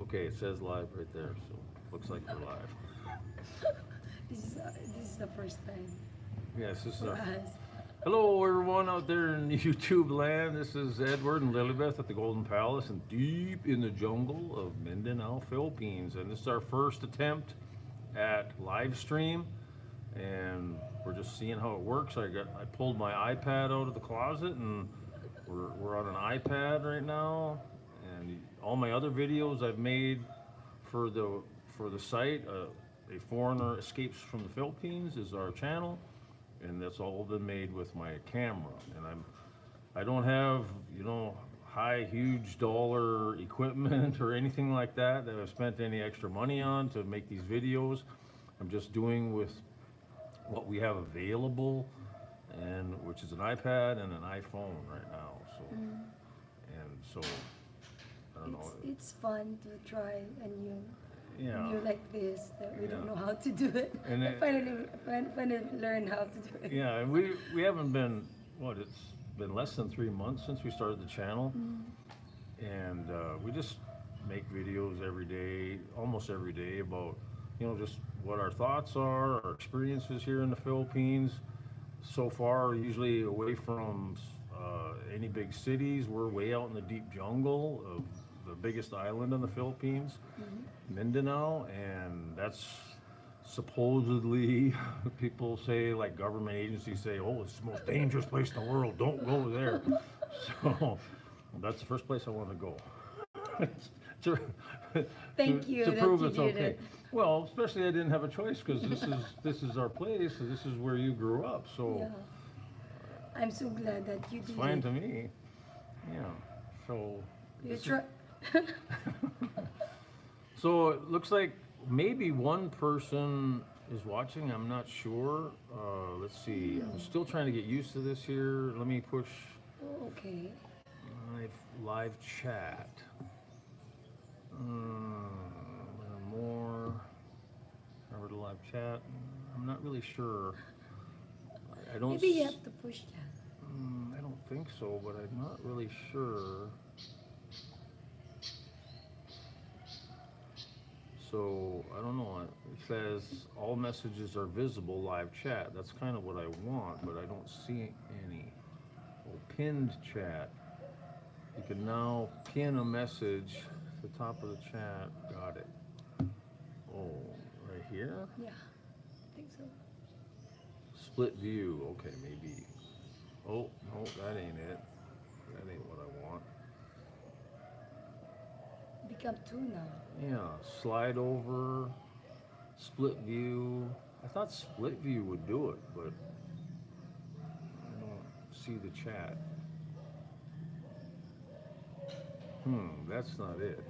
Okay, it says live right there, so looks like we're live. This is the first time Yes, this is for our. us. Hello, everyone out there in YouTube land. This is Edward and Lelibeth at the Golden Palace and deep in the jungle of Mindanao, Philippines. And this is our first attempt at live stream, and we're just seeing how it works. I pulled my iPad out of the closet, and we're on an iPad right now. And all my other videos I've made for the site, a foreigner escapes from the Philippines is our channel, and that's all been made with my camera. And I don't have high huge dollar equipment or anything like that I've spent any extra money on to make these videos. I'm just doing with what we have available, and which is an iPad and an iPhone right now. So and so I don't know. It's fun to try a new Yeah. new like this that we don't Yeah. know how to do it. And I it- finally learned how to do it. Yeah, and we haven't been, it's been less than 3 months since we started the channel, and we just make videos every day, almost every day, about just what our thoughts are, our experiences here in the Philippines. So far, usually away from any big cities. We're way out in the deep jungle of the biggest island in the Philippines, Mindanao, and that's supposedly people say, like government agencies say, oh, it's the most dangerous place in the world, don't go there. So that's the first place I want to go. to, Thank you to that prove you it's did okay. it. Well, especially I didn't have a choice, because this is our place, and this is where you grew up, so Yeah. I'm so glad that you it's did fine it. to me. Yeah. So You this is- try. so it looks like maybe one person is watching. I'm not sure. Let's see. I'm still trying to get used to this here. Let me push Okay. live chat. Learn more. Remember the live chat. I'm not really sure. I don't. Maybe you have to push that. I don't think so, but I'm not really sure. So I don't know. It says all messages are visible live chat. That's kind of what I want, but I don't see any. Oh, pinned chat. You can now pin a message to the top of the chat. Got it. Oh, right here? Yeah, I think so. Split view. Okay, maybe. Oh, no, that ain't it. That ain't what I want. Become two now. Yeah, slide over, split view. I thought split view would do it, but I don't see the chat. That's not it.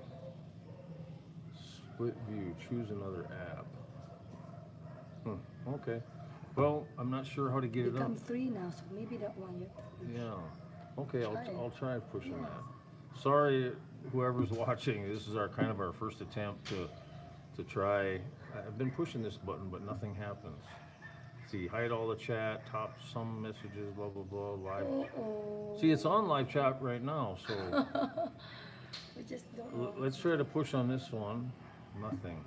Split view, choose another app. Okay. Well, I'm not sure how to get it up. Become three now, so maybe that one you have to push. Yeah. Okay, Try it. I'll try pushing that. Sorry, whoever's watching. This is our first attempt to try. I've been pushing this button, but nothing happens. See, hide all the chat, top some messages, blah blah blah, live. Uh-oh. See, it's on live chat right now. So We just don't know. let's try to push on this one. Nothing.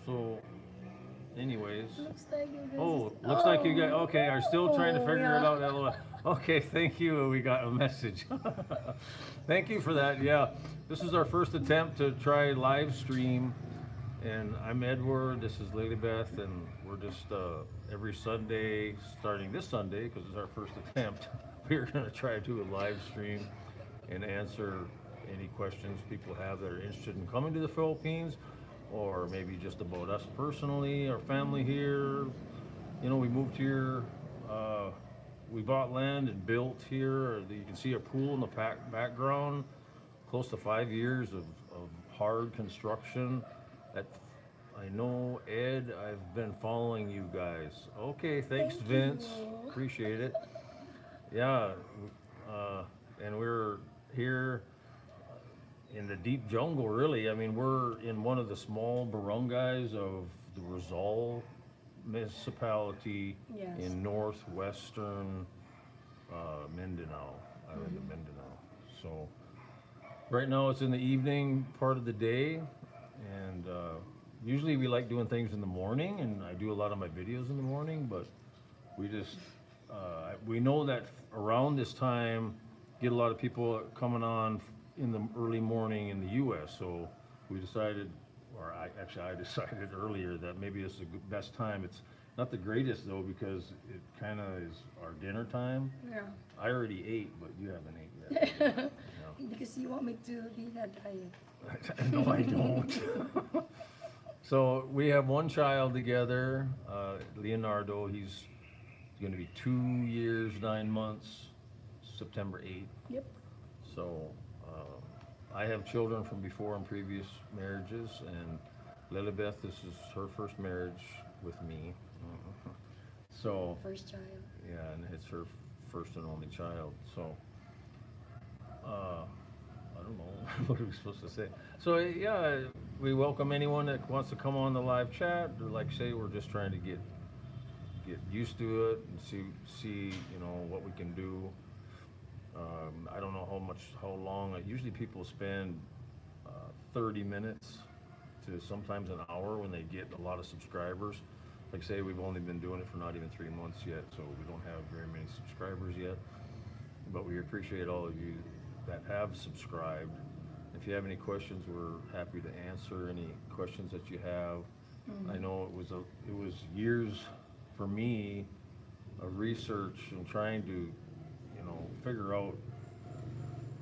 So, anyways. Looks like you guys. Oh, looks like you guys, okay, are still trying to figure it yeah. out. Okay, thank you, we got a message. Thank you for that, yeah. This is our first attempt to try live stream, and I'm Edward, this is Lelibeth, and we're just, every Sunday, starting this Sunday, because it's our first attempt, we're gonna try to do a live stream and answer any questions people have that are interested in coming to the Philippines, or maybe just about us personally, our family here. We moved here, we bought land and built here. You can see a pool in the background, close to 5 years of hard construction. I know, Ed, I've been following you guys. Okay, thanks, Thank Vince, you. appreciate it. Yeah, and we're here in the deep jungle, really. I mean, we're in one of the small barangays of the Rizal municipality Yes. in northwestern Mindanao, island of Mindanao. So Right now it's in the evening part of the day, and usually we like doing things in the morning, and I do a lot of my videos in the morning, but we just, we know that around this time, get a lot of people coming on in the early morning in the US, so we decided, or I decided earlier that maybe this is the best time. It's not the greatest though, because it kind of is our dinner time. Yeah. I already ate, but you haven't ate yet. No. Because you want me to be in a diet. No, I don't. So we have one child together, Leonardo. He's going to be 2 years, 9 months, September 8th. Yep. So I have children from before in previous marriages, and Lelibeth, this is her first marriage with me. So First child. yeah, and it's her first and only child. So I don't know what are we supposed to say. So yeah, we welcome anyone that wants to come on the live chat. Or like say, we're just trying to get used to it and see what we can do. I don't know how long. Usually people spend 30 minutes to sometimes an hour when they get a lot of subscribers. Like say, we've only been doing it for not even 3 months yet, so we don't have very many subscribers yet. But we appreciate all of you that have subscribed. If you have any questions, we're happy to answer any questions that you have. Mm-hmm. I know it was years for me of research and trying to figure out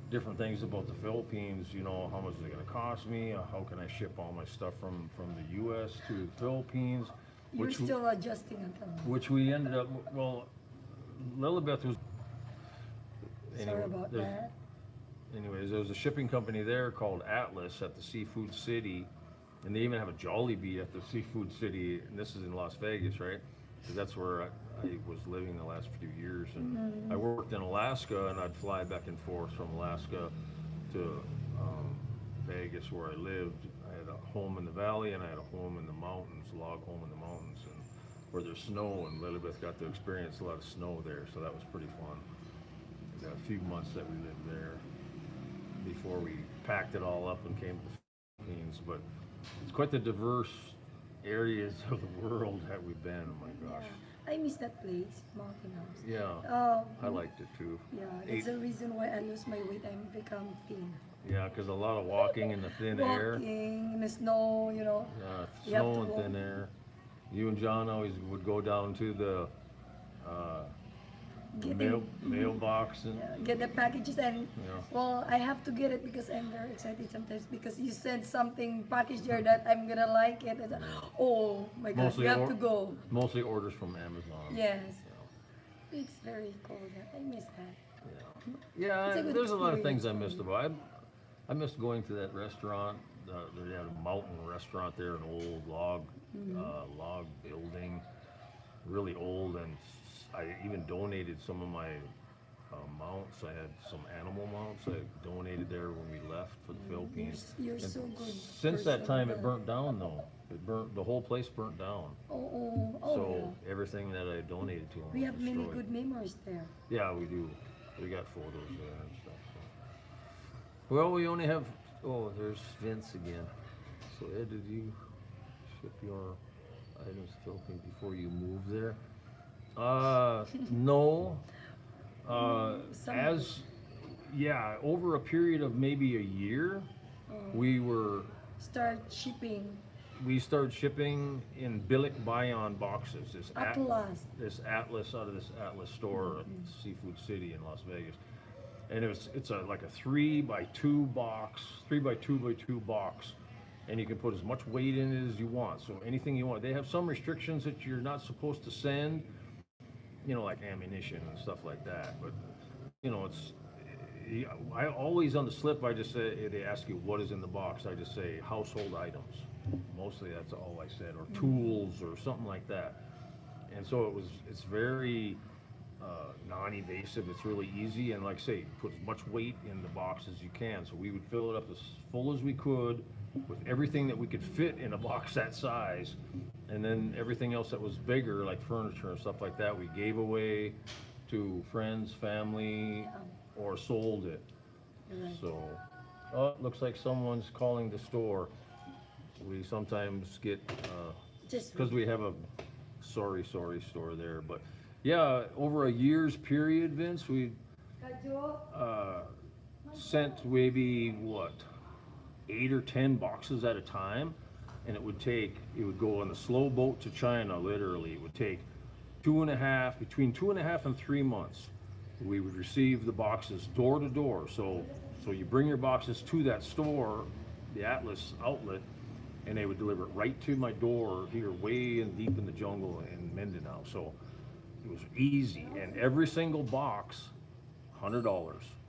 different things about the Philippines. How much is it going to cost me? How can I ship all my stuff from the U.S. to the Philippines? You're still adjusting until now. Which we ended up. Well, Lelibeth was. Sorry about that. Anyways, there was a shipping company there called Atlas at the Seafood City, and they even have a Jollibee at the Seafood City, and this is in Las Vegas, right? Because that's where I was living the last few years, and I worked in Alaska, and I'd fly back and forth from Alaska to Vegas, where I lived. I had a home in the valley, and I had a home in the mountains, log home in the mountains, and where there's snow, and Lelibeth got to experience a lot of snow there, so that was pretty fun. A few months that we lived there before we packed it all up and came to the Philippines. But it's quite the diverse areas of the world that we've been. Oh my gosh. Yeah. I miss that place, Mountain House. Yeah, I liked it too. Yeah, that's the reason why I lose my weight. I'm become thin. Yeah, because a lot of walking in the thin air. Walking in the snow, Yeah, snow and thin air. You and John always would go down to the mailbox and get the packages, and Yeah. well, I have to get it because I'm very excited sometimes because you sent something package there that I'm gonna like it. And, oh my God, you have to go. Mostly orders from Amazon. Yes, it's very cold. I miss that. Yeah, It's a good there's a lot of experience things I for missed me. about. I missed going to that restaurant. They had a mountain restaurant there, an old log building, really old, and I even donated some of my mounts. I had some animal mounts I donated there when we left for the Philippines. You're And so good. Since that person. time, it burnt down though. The whole place burnt down. Oh, So everything that I donated to them we was have many destroyed. good memories there. Yeah, we do. We got photos there and stuff. So. Well, we only have. Oh, there's Vince again. So Ed, did you ship your items to the Philippines before you moved there? No. Over a period of maybe a year, Start shipping we started shipping in Bilik Bayan boxes. This Atlas out of this Atlas store at Seafood City in Las Vegas, and it's like a 3x2 box, 3x2x2 box, and you can put as much weight in it as you want. So anything you want. They have some restrictions that you're not supposed to send, like ammunition and stuff like that. But I always on the slip I just say, they ask you what is in the box. I just say household items. Mostly that's all I said, or tools or something like that. And so it's very non-evasive. It's really easy, and like I say, put as much weight in the box as you can. So we would fill it up as full as we could with everything that we could fit in a box that size, and then everything else that was bigger, like furniture and stuff like that, we gave away to friends, family, or sold it. Right. So Oh, it looks like someone's calling the store. We sometimes get, Just because we have a sorry store there, but yeah, over a year's period, Vince, we uh, sent maybe what, 8 or 10 boxes at a time, and it would go on the slow boat to China. Literally, it would take between 2.5 and 3 months. We would receive the boxes door to door. So you bring your boxes to that store, the Atlas outlet, and they would deliver it right to my door here, way in deep in the jungle in Mindanao. So it was easy, and every single box, $100,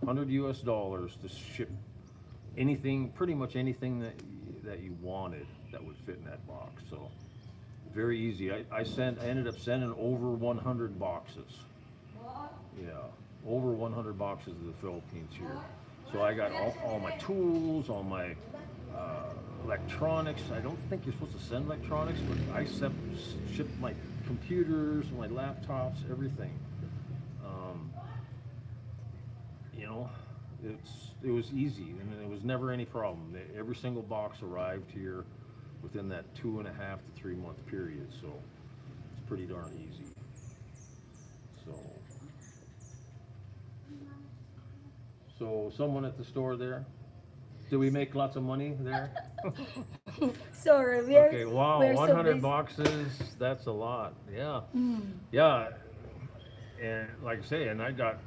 $100 to ship anything, pretty much anything that you wanted that would fit in that box. So very easy. I ended up sending over 100 boxes. Yeah, over 100 boxes to the Philippines here. So I got all my tools, all my electronics. I don't think you're supposed to send electronics, but I shipped my computers, my laptops, everything. You know, it was easy, and it was never any problem. Every single box arrived here within that 2.5 to 3 month period, so it's pretty darn easy. So someone at the store there. Do we make lots of money there? Sorry, Okay, wow, we're so 100 busy. boxes, that's a lot. Yeah. Yeah. And like I say, and I got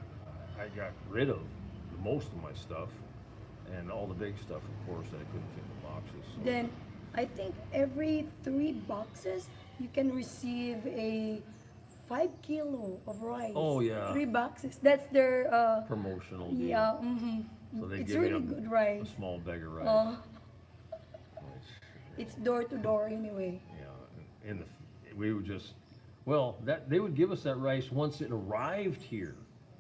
rid of most of my stuff, and all the big stuff, of course, that I couldn't fit in the boxes. So. Then I think every 3 boxes you can receive a 5 kilo of rice. Oh, yeah. 3 boxes. That's their Promotional deal. yeah. So they It's give really you good rice. a small bag of rice. It's door to door anyway. Yeah, and we would just, well, they would give us that rice once it arrived here,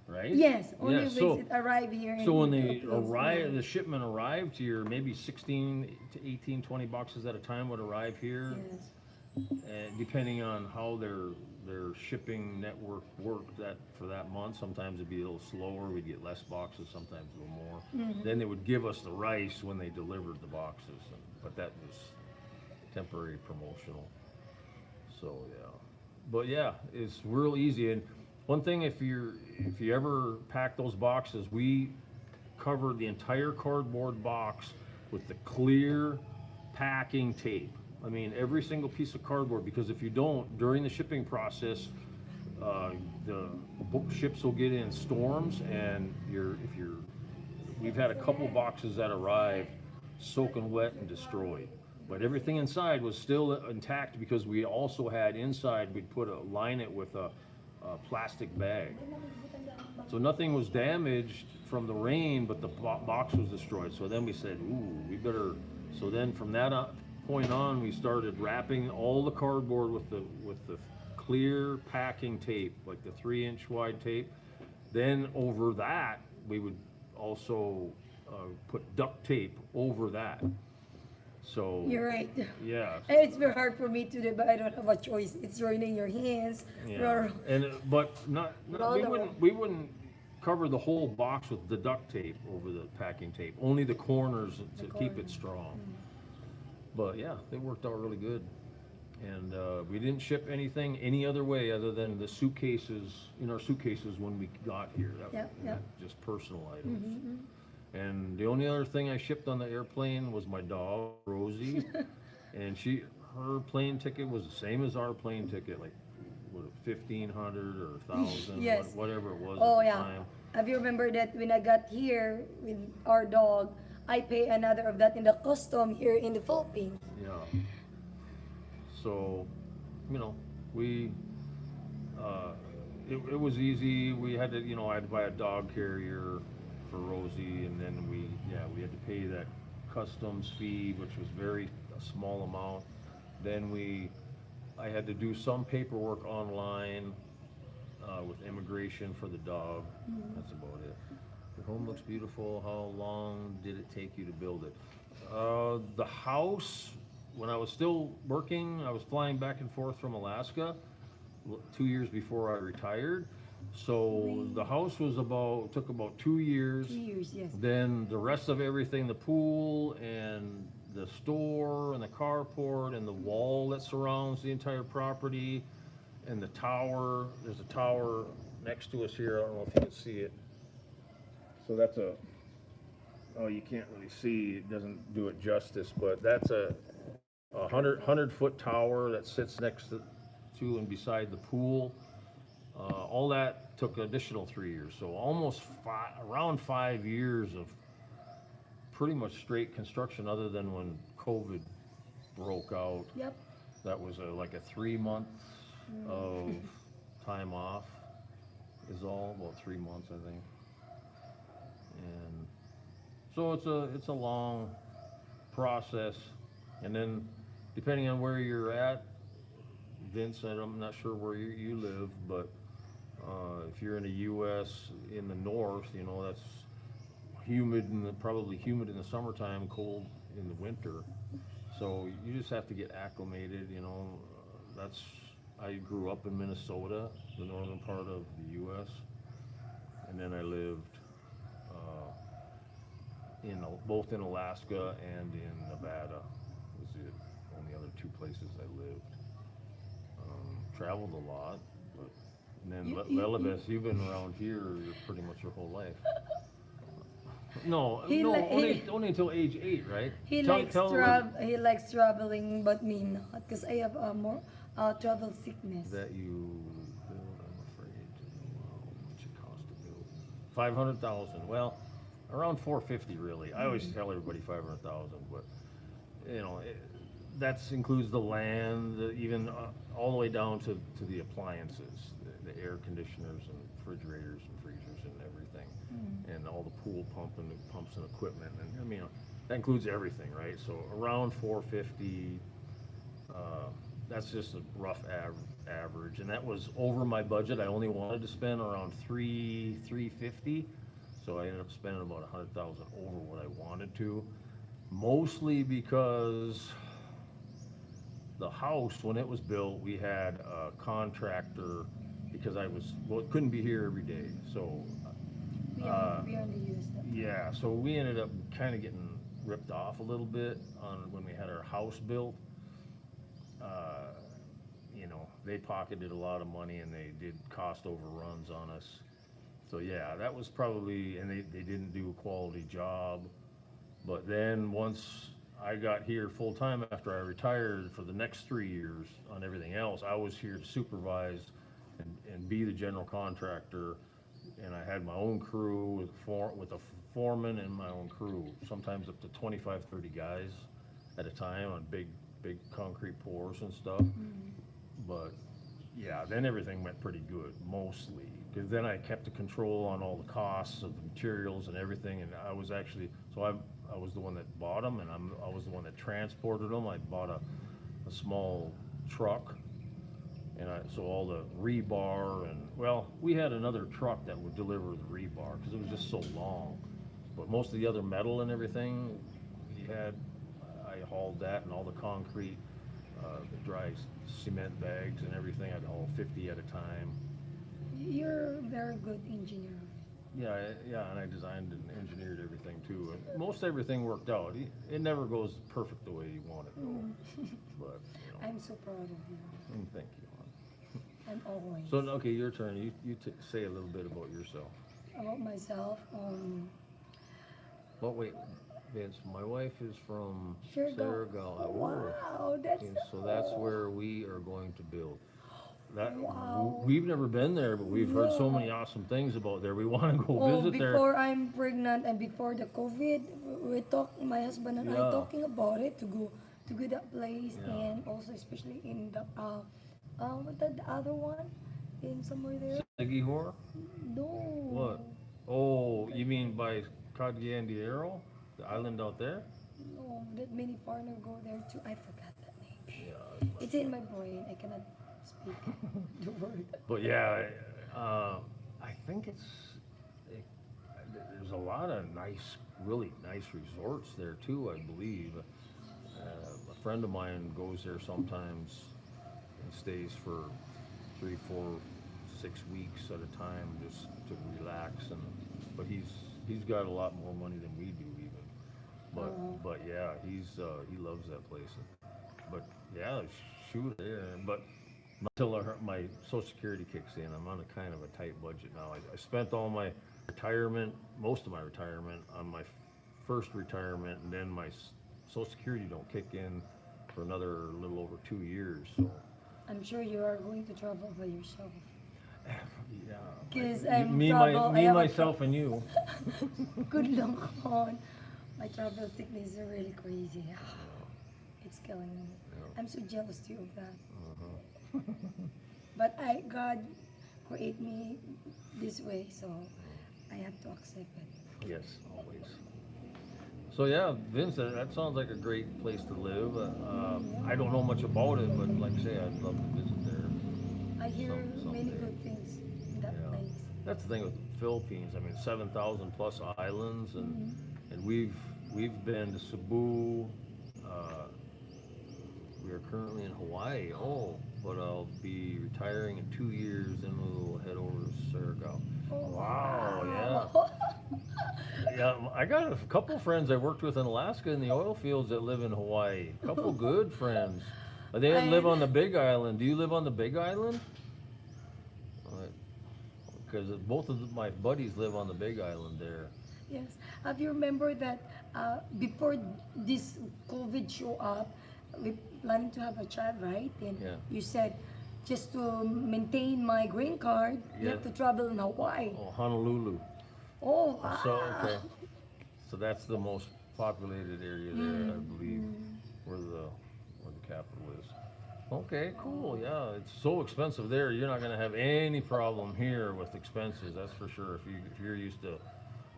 right? Yes, only Yeah, once so- it arrived here. So when in the they Philippines, arrived, the shipment arrived here, maybe 16 to 18, 20 boxes at a time would arrive here. Yes. And depending on how their shipping network worked for that month, sometimes it'd be a little slower, we'd get less boxes, sometimes a little more. Then they would give us the rice when they delivered the boxes, but that was temporary promotional. So yeah, but yeah, it's real easy. And one thing, if you ever pack those boxes, we covered the entire cardboard box with the clear packing tape. I mean, every single piece of cardboard, because if you don't, during the shipping process, the ships will get in storms, and we've had a couple boxes that arrived soaking wet and destroyed. But everything inside was still intact, because we also had inside, we'd line it with a plastic bag. So nothing was damaged from the rain, but the box was destroyed. So then we said, ooh, we better, so then from that point on, we started wrapping all the cardboard with the clear packing tape, like the 3-inch wide tape. Then over that, we would also put duct tape over that. So You're right. yeah. And it's very hard for me to do, but I don't have a choice. It's ruining your hands. Yeah. But we wouldn't cover the whole box with the duct tape over the packing tape. Only the corners to keep it strong. But yeah, it worked out really good. And we didn't ship anything any other way other than the suitcases, in our suitcases when we got here. Just personal items. And the only other thing I shipped on the airplane was my dog, Rosie. And her plane ticket was the same as our plane ticket, like what, 1,500 or 1,000, Yes. whatever it was Oh at the yeah. time. Have you remember that when I got here with our dog, I pay another of that in the custom here in the Philippines. Yeah. So, we, it was easy. We had to, I had to buy a dog carrier for Rosie, and then we had to pay that customs fee, which was a small amount. Then I had to do some paperwork online with immigration for the dog. That's about it. The home looks beautiful. How long did it take you to build it? The house, when I was still working, I was flying back and forth from Alaska 2 years before I retired. So the house was took about 2 years. 2 years, yes. Then the rest of everything, the pool and the store and the carport and the wall that surrounds the entire property and the tower, there's a tower next to us here, I don't know if you can see it. So that's oh, you can't really see, it doesn't do it justice, but that's a 100-foot tower that sits next to and beside the pool. All that took an additional 3 years, so almost around 5 years of pretty much straight construction, other than when COVID broke out. Yep. That was like a 3 month of time off is all, about 3 months, I think. And so it's a long process, and then depending on where you're at, Vince, I'm not sure where you live, but if you're in the U.S. in the north, you know, that's humid and probably humid in the summertime, cold in the winter. So you just have to get acclimated, you know. I grew up in Minnesota, the northern part of the U.S., and then I lived both in Alaska and in Nevada. Was the only other two places I lived. Traveled a lot, but and then Lelibeth, you've been around here pretty much your whole life. No, only until age 8, right? He likes traveling, but me not, because I have more travel sickness. That you build, I'm afraid. Wow, what's it cost to build? 500,000. Well, around 450 really. I always tell everybody 500,000, but you know, that includes the land, even all the way down to the appliances, the air conditioners and refrigerators and freezers and everything, and all the pool pumps and equipment, and I mean that includes everything, right? So around 450. That's just a rough average, and that was over my budget. I only wanted to spend around 350, so I ended up spending about 100,000 over what I wanted to, mostly because the house, when it was built, we had a contractor, because couldn't be here every day, so We are in the US. yeah, so we ended up kind of getting ripped off a little bit on when we had our house built. You know, they pocketed a lot of money and they did cost overruns on us. So yeah, that was probably, and they didn't do a quality job. But then once I got here full time after I retired, for the next 3 years on everything else, I was here to supervise and be the general contractor. And I had my own crew with a foreman and my own crew, sometimes up to 25, 30 guys at a time on big concrete pours and stuff. But yeah, then everything went pretty good, mostly, because then I kept the control on all the costs of the materials and everything, and I was actually, so I was the one that bought them, and I was the one that transported them. I bought a small truck, and so all the rebar, and well, we had another truck that would deliver the rebar because it was just so long, but most of the other metal and everything I hauled that, and all the concrete, the dry cement bags and everything, I'd haul 50 at a time. You're a very good engineer. Yeah, and I designed and engineered everything too. And most everything worked out. It never goes perfect the way you want it to go, but you know. I'm so proud of you. Thank you. I'm always. So okay, your turn. You say a little bit about yourself. About myself, But wait, Vince, my wife is from Surigao. Surigao. Wow, that's And so that's where we are going to build. Wow. We've never been there, but we've heard so many awesome things about there. We want to go visit there. Before I'm pregnant and before the COVID, my husband and I talking about it to go that place, and also especially in the what the other one, in somewhere there. Sigihor? No. What? Oh, you mean by Cagayan-de-Aro? The island out there? No, that many foreigner go there too. I forgot that name. Yeah. It's in my brain. I cannot speak the word. But yeah, I think there's a lot of really nice resorts there too, I believe. A friend of mine goes there sometimes and stays for 3, 4, 6 weeks at a time just to relax. And but he's got a lot more money than we do even. But yeah, he loves that place. But yeah, shoot there. But not until my Social Security kicks in, I'm on a kind of a tight budget now. I spent all my retirement, most of my retirement, on my first retirement, and then my Social Security don't kick in for another little over 2 years. So I'm sure you are going to travel by yourself. yeah, Because me, I'm me, travel, I have a myself, and you. good luck on. My travel sickness is really crazy. It's killing me. I'm so jealous too of that. But God create me this way, so I have to accept it. Yes, always. So yeah, Vincent, that sounds like a great place to live. I don't know much about it, but like I say, I'd love to visit there. I hear many Someday. good things in that Yeah. place. That's the thing with the Philippines. I mean, 7,000 plus islands, and we've been to Cebu. Uh, we are currently in Hawaii. Oh, but I'll be retiring in 2 years, and we'll head over to Surigao. Wow, yeah. Yeah, I got a couple friends I worked with in Alaska in the oil fields that live in Hawaii. A couple good friends. They live on the Big Island. Do you live on the Big Island? Because both of my buddies live on the Big Island there. Yes. Have you remember that before this COVID show up, we planning to have a child, right? And Yeah. you said just to maintain my green card, you Yeah. have to travel in Hawaii. Oh, Honolulu. Oh, wow. So okay. So that's the most populated area there, I believe, where the capital is. Okay, cool. Yeah, it's so expensive there. You're not going to have any problem here with expenses. That's for sure. If you're used to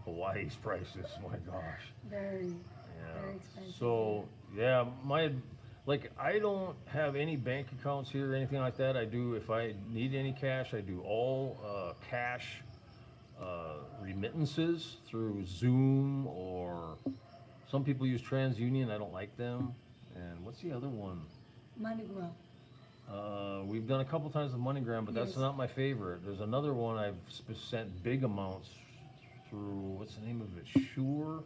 Hawaii's prices, my gosh. Very Yeah. expensive. So yeah, I don't have any bank accounts here or anything like that. I do if I need any cash, I do all cash remittances through Zoom, or some people use TransUnion. I don't like them. And what's the other one? MoneyGram. We've done a couple times with MoneyGram, but that's Yes. not my favorite. There's another one I've sent big amounts through. What's the name of it? Sure.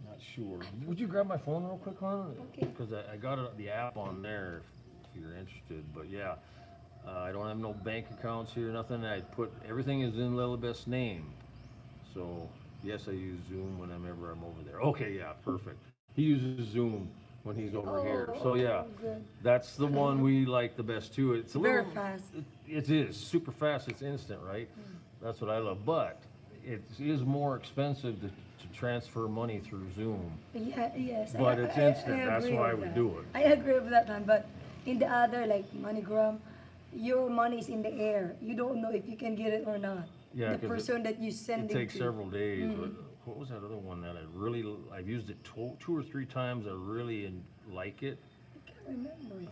Not sure. Would you grab my phone real quick, hon? Okay. Because I got the app on there if you're interested. But yeah, I don't have no bank accounts here, nothing. Everything is in Lelibeth's name. So yes, I use Zoom whenever I'm over there. Okay, yeah, perfect. He uses Zoom when he's over here. So yeah, good. that's the one we like the best too. It's a Very little fast. It is super fast. It's instant, right? That's what I love. But it is more expensive to transfer money through Zoom. Yeah, yes. But it's instant. That's agree why with we that. do it. I agree with that one. But in the other, like MoneyGram, your money is in the air. You don't know if you can get it or not. Yeah, The 'cause person that you send It it takes to. several days. But what was that other one that I've used it two or three times. I really like it. I can't remember that.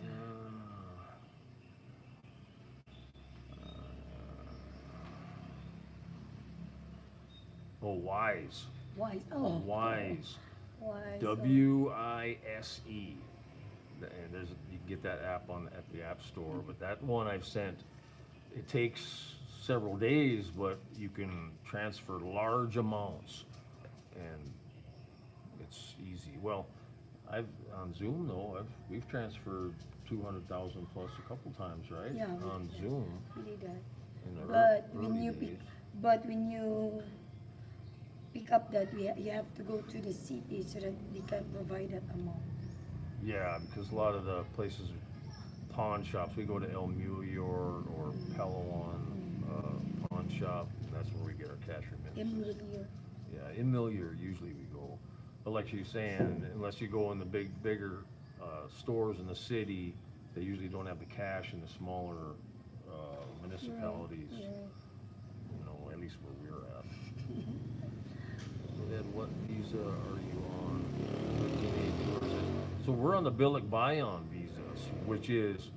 Wise. Wise. Oh. Wise. Wise. WISE. And you can get that app at the App Store. But that one I've sent, it takes several days, but you can transfer large amounts, and it's easy. Well, on Zoom though, we've transferred 200,000 plus a couple times, right? Yeah, On Zoom. We did that. In the But early when you days. pick up that, you have to go to the city so that they can provide that amount. Yeah, because a lot of the places, pawn shops, we go to El Mulyor or Palawan pawn shop. That's where we get our cash remittances. Yeah, in Millier usually we go. But like you're saying, unless you go in the bigger stores in the city, they usually don't have the cash in the smaller municipalities. Yeah. You know, at least where we're at. Ed, what visa are you on? 13A tourist. So we're on the Bilik Bayan visas, which is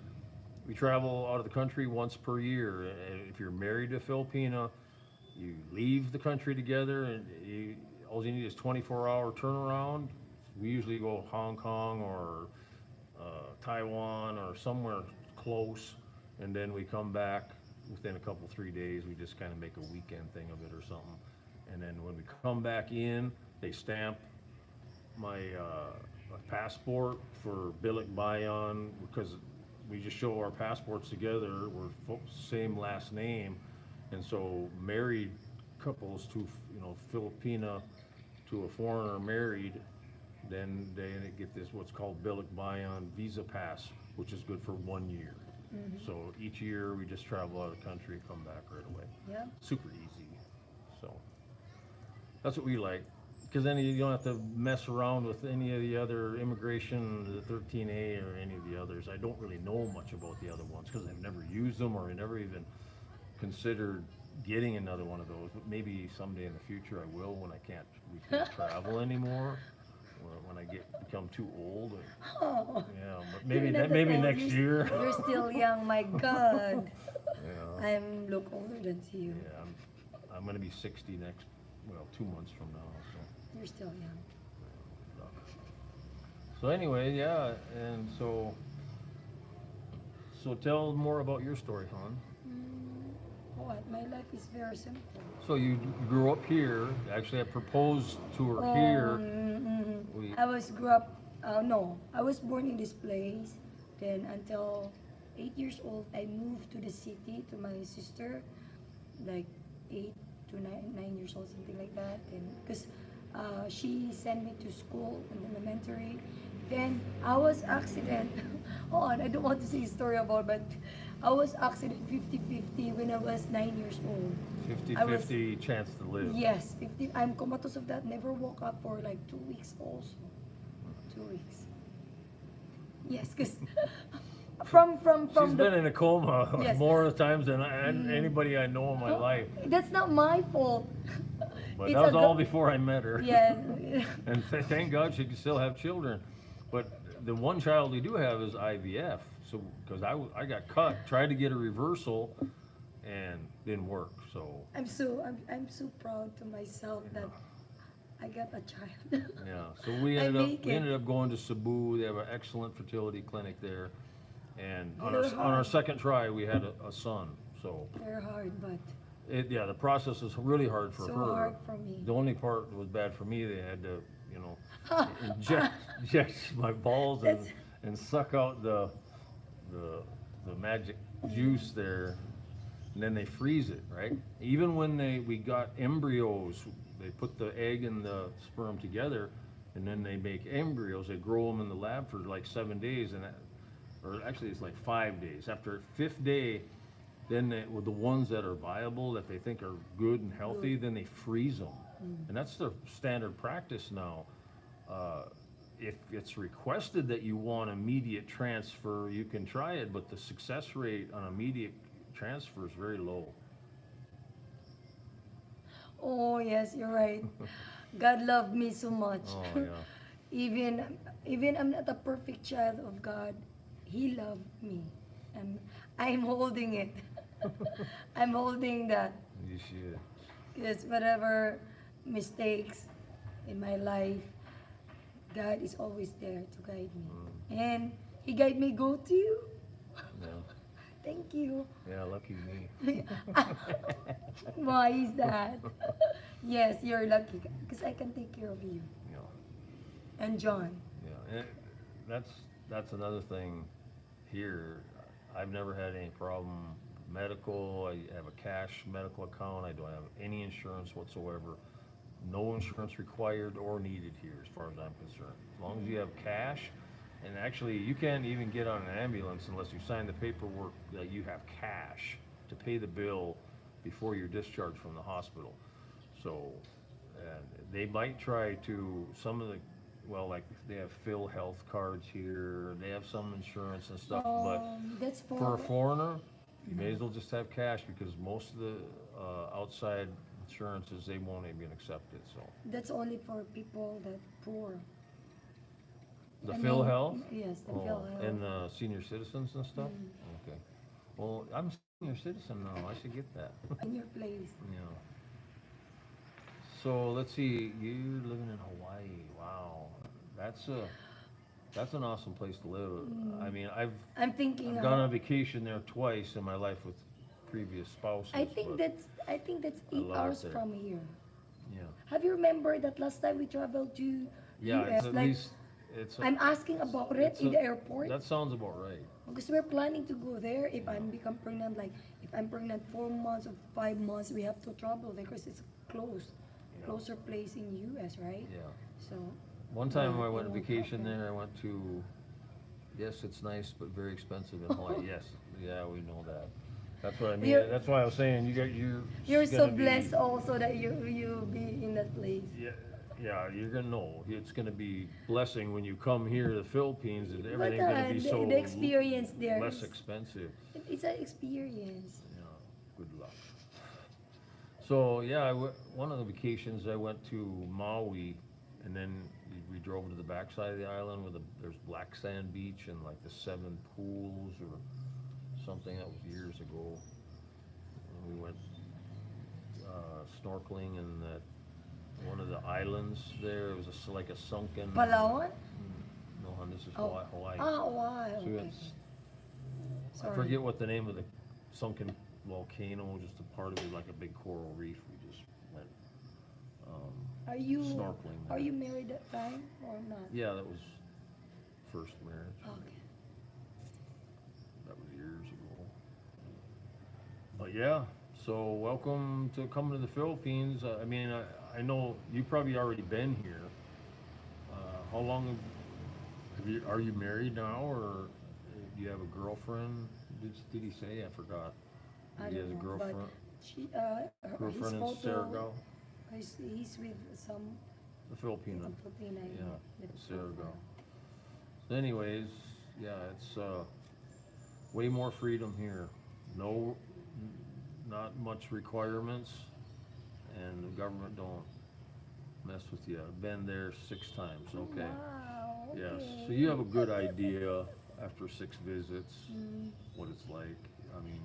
we travel out of the country once per year. And if you're married to a Filipina, you leave the country together, and all you need is 24-hour turnaround. We usually go Hong Kong or Taiwan or somewhere close, and then we come back within a couple, 3 days, we just kind of make a weekend thing of it or something. And then when we come back in, they stamp my passport for Bilik Bayan, because we just show our passports together, we're same last name. And so married couples to, Filipina to a foreigner married, then they get this, what's called Bilik Bayan visa pass, which is good for 1 year. So each year we just travel out of the country, come back right away. Yeah. Super easy. So that's what we like. Because then you don't have to mess around with any of the other immigration, the 13A or any of the others. I don't really know much about the other ones because I've never used them, or I never even considered getting another one of those. But maybe someday in the future I will, when we can't travel anymore, or when I become too old. Oh, Yeah, but maybe you're not maybe that old. next year. You're still young, my God. Yeah, I'm look older than you. yeah, I'm gonna be 60 2 months from now. So. You're still young. So anyway, yeah, and so tell more about your story, hon. What? My life is very simple. So you grew up here. Actually, I proposed to her here. We, I was grew up. No, I was born in this place. Then until 8 years old, I moved to the city to my sister, like 8 to 9 years old, something like that. And because she sent me to school in elementary. Then I was accident. Oh, and I don't want to say a story about, but I was accident 50-50 when I was 9 years old. 50-50 chance to live. Yes, 50. I'm comatose of that. Never woke up for like 2 weeks also. 2 weeks. Yes, because from She's been in a coma Yes. more times than anybody I know in my life. That's not my fault. But It's that was a all before I met her. Yes. And thank God she can still have children. But the one child we do have is IVF. So, because I got cut, tried to get a reversal, and didn't work. So, I'm so proud to myself that I got a child. yeah. So we I ended up going to Cebu. They have an excellent fertility clinic there. And on Very our hard. second try, we had a son. So, Very hard, but the process was really hard for so her. hard for me. The only part that was bad for me, they had to, inject my balls and suck out the magic juice there, and then they freeze it, right? Even when we got embryos, they put the egg and the sperm together, and then they make embryos. They grow them in the lab for like 7 days, or actually it's like 5 days. After 5th day, then with the ones that are viable, that they think are good and healthy, then they freeze them. And that's the standard practice now. If it's requested that you want immediate transfer, you can try it, but the success rate on immediate transfer is very low. Oh yes, you're right. God loved me so much. Oh, yeah. Even I'm not a perfect child of God, He loved me, and I'm holding it. I'm holding that. You should. Because whatever mistakes in my life, God is always there to guide me, and He guide me go to you. Yeah. Thank you. Yeah, lucky me. Why is that? Yes, you're lucky because I can take care of you Yeah. and John. Yeah. And that's another thing here. I've never had any problem medical. I have a cash medical account. I don't have any insurance whatsoever. No insurance required or needed here as far as I'm concerned. As long as you have cash, and actually you can't even get on an ambulance unless you sign the paperwork that you have cash to pay the bill before you're discharged from the hospital. So, and they might try to, some of the, like they have Phil health cards here, they have some insurance and stuff, but That's for a foreigner, you may as well just have cash, because most of the outside insurances, they won't even accept it. So that's only for people that poor. the I Phil mean, Health, Yes, the Phil Health. and the senior citizens and stuff. Okay. Well, I'm a senior citizen now. I should get that. In your place. Yeah. So let's see. You're living in Hawaii. Wow, that's an awesome place to live. I mean, I'm thinking I've gone on vacation there twice in my life with previous spouses. I think but that's I 8 love it hours there. from here. Yeah, Have you remember that last time we traveled to yeah. US? It's at Like least it's. I'm asking about it It's in the airport that sounds about right. because we're planning to go there if I'm become pregnant. Like if I'm pregnant 4 months or 5 months, we have to travel there because it's closer place in US, right? Yeah. So One time but I it went on won't vacation happen. there. I went to. Yes, it's nice, but very expensive in Hawaii. Yes, yeah, we know that. That's what I mean. You're That's why I was saying you're you're so gonna be. blessed also that you be in that place. Yeah, yeah, you're gonna know. It's gonna be blessing when you come here to the Philippines. That But everything's gonna be so the experience there less is expensive. it's an experience. Yeah, good luck. So yeah, one of the vacations I went to Maui, and then we drove to the backside of the island where there's black sand beach and like the 7 pools or something. That was years ago. And we went snorkeling in that one of the islands there. It was like a sunken. Palawan? No, hon, this is Oh. Hawaii. Ah, why? So we Okay. went, I Sorry. forget what the name of the sunken volcano, just a part of it, like a big coral reef. We just went Are you snorkeling are there. you married that time or not? Yeah, that was first marriage. Okay. That was years ago. But yeah, so welcome to coming to the Philippines. I mean, I know you've probably already been here. How long are you married now, or do you have a girlfriend? Did he say? I forgot. I He has don't a know, girlfriend. his Girlfriend in photo, Surigao, he's with some the Filipino. Filipina. Yeah, the Surigao. profile. So anyways, yeah, it's way more freedom here. No, not much requirements, and the government don't mess with you. I've been there 6 times. Okay. Wow. Yes. Okay. So you have a good idea after 6 visits Mm, what it's like. I mean,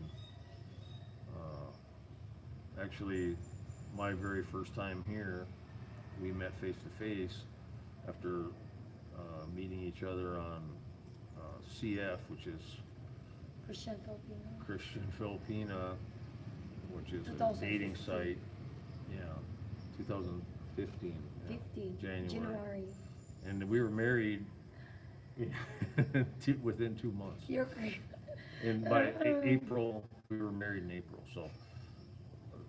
actually, my very first time here, we met face to face after meeting each other on CF, which is Christian Filipino. Christian Filipina, which is a 2015. dating site. Yeah, 2015. Yeah, 15 January. And we were married within 2 months. You're great. And by April, we were married in April. So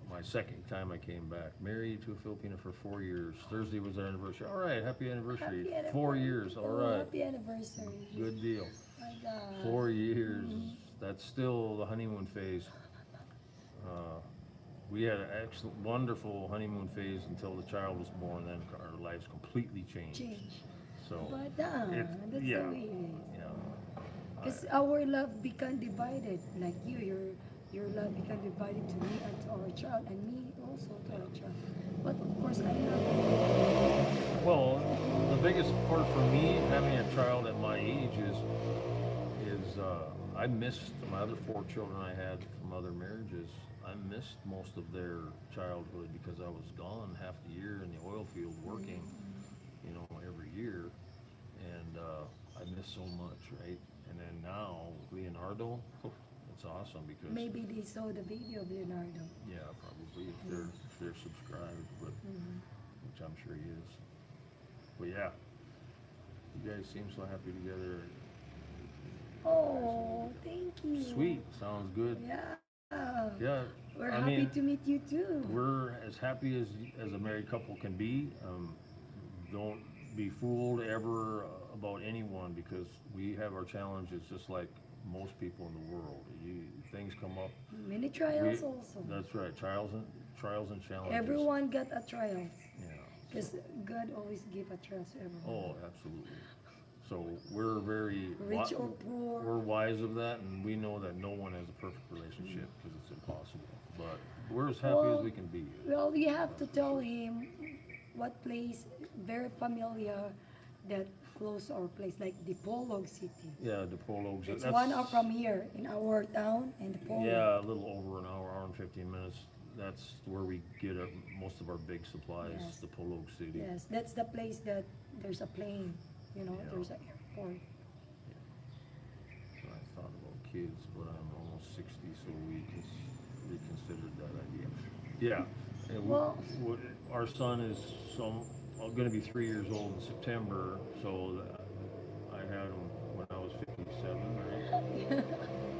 my second time I came back, married to a Filipino for 4 years. Thursday was our anniversary. All right, happy anniversary. Happy 4 years. All Oh, right, happy anniversary. good deal. My God. 4 years. That's still the honeymoon phase. We had an excellent, wonderful honeymoon phase until the child was born. Then our lives completely changed. Change. So, But that's yeah, the way it is. yeah. Because our love become divided. Like your love become divided to me and to our child, and me also to our child. But of course, I love Well, the biggest part for me having a child at my age is I missed my other 4 children I had from other marriages. I missed most of their childhood because I was gone half the year in the oil field working, every year, and I missed so much, right? And then now Leonardo, it's awesome because Maybe they saw the video of Leonardo. yeah, probably if they're subscribed, but which I'm sure he is. But yeah, you guys seem so happy together. Oh, thank you. Sweet, sounds good. Yeah. Yeah, We're I happy mean, to meet you too. we're as happy as a married couple can be. Don't be fooled ever about anyone because we have our challenges just like most people in the world. Things come up. Many trials We- also. That's right, trials and challenges. Everyone got a trial. Yeah. Because God always give a trial to everyone. Oh, absolutely. So we're very Rich or poor. we're wise of that, and we know that no one has a perfect relationship because it's impossible. But we're as happy Well, as we can be. Well, you have to tell him what place very familiar that close our place, like the Polog City. Yeah, the Pologs. It's 1 hour from here in our town, and the Polog. Yeah, a little over an hour and 15 minutes. That's where we get most of our big supplies, Yes. the Polog City. Yes, that's the place that there's a plane. Yeah. There's an airport. I thought about kids, but I'm almost 60, so we can reconsidered that idea. Yeah. And Well- our son is going to be 3 years old in September, so I had him when I was 57, right?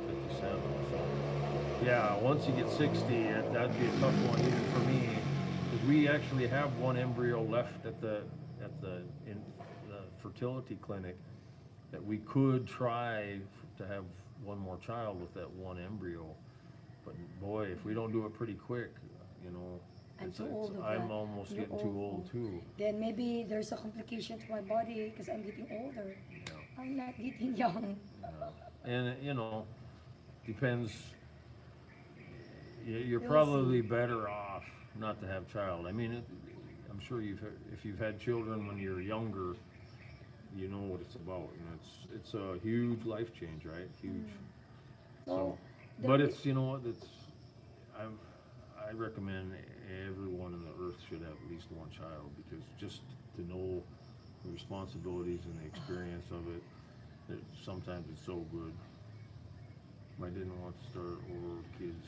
57. So yeah, once you get 60, that'd be a tough one even for me, because we actually have one embryo left in the fertility clinic that we could try to have one more child with that one embryo. But boy, if we don't do it pretty quick, you know, I'm too old. I'm almost You're getting too old too. Then maybe there's a complication to my body because I'm getting older. Yeah. I'm not getting young. And you know, depends. You're We'll probably better off not to have child. I mean, I'm sure if you've had children when you're younger, you know what it's about, and it's a huge life change, right? Huge. Well, So, but it's, you know what, I recommend everyone on the earth should have at least one child, because just to know the responsibilities and the experience of it, sometimes it's so good. I didn't want to start over with kids.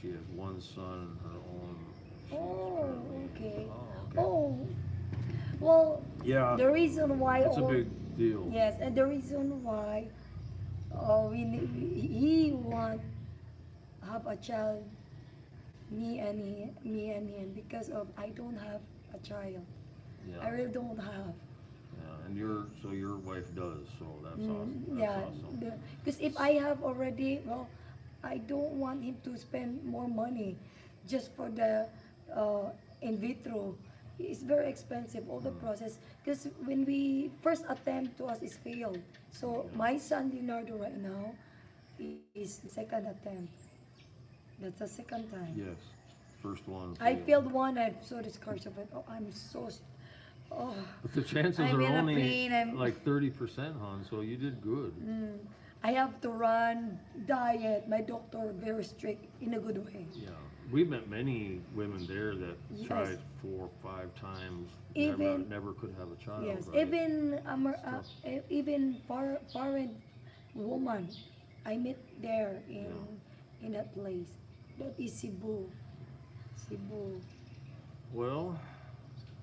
She has one son and her own. Okay. Oh, okay. Oh, well, Yeah. the reason why It's a big deal. yes, and the reason why he want have a child, me and him, because of I don't have a child. Yeah. I really don't have. Yeah, and your wife does, so that's awesome. That's Yeah, awesome. because if I have already, well, I don't want him to spend more money just for the in vitro. It's very expensive, all the process. Because when we first attempt to us is failed. So my son Leonardo right now is second attempt. That's the second time. Yes, first one. I failed one. I saw the scars of it. Oh, I'm so. Oh. But the chances I'm are in a only pain, like 30%, hon. So you did good. I have to run diet. My doctor very strict in a good way. Yeah, we met many women there that Yes. tried 4 or 5 times, Even- never could have a child. Yes, right? even foreign woman I met there in that place. That is Cebu. Cebu. Well,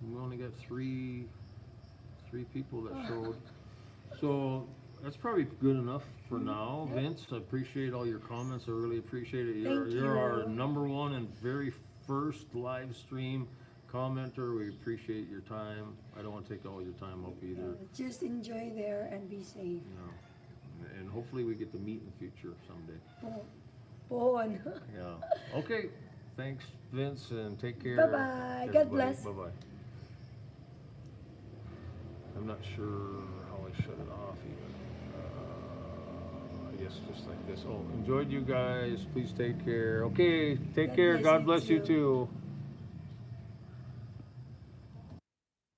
we only got three people that showed. So that's probably good enough for now. Vince, I appreciate all your comments. I really appreciate it. Thank You're our you. #1 and very first live stream commenter. We appreciate your time. I don't want to take all your time up either. Just enjoy there and be safe. You know, and hopefully we get to meet in the future someday. Bon. Yeah. Okay. Thanks, Vince, and take care. Bye-bye. God bless. Bye bye. I'm not sure how I shut it off even. I guess just like this. Oh, enjoyed you guys. Please take care. Okay, take God care. bless God you bless you too. too.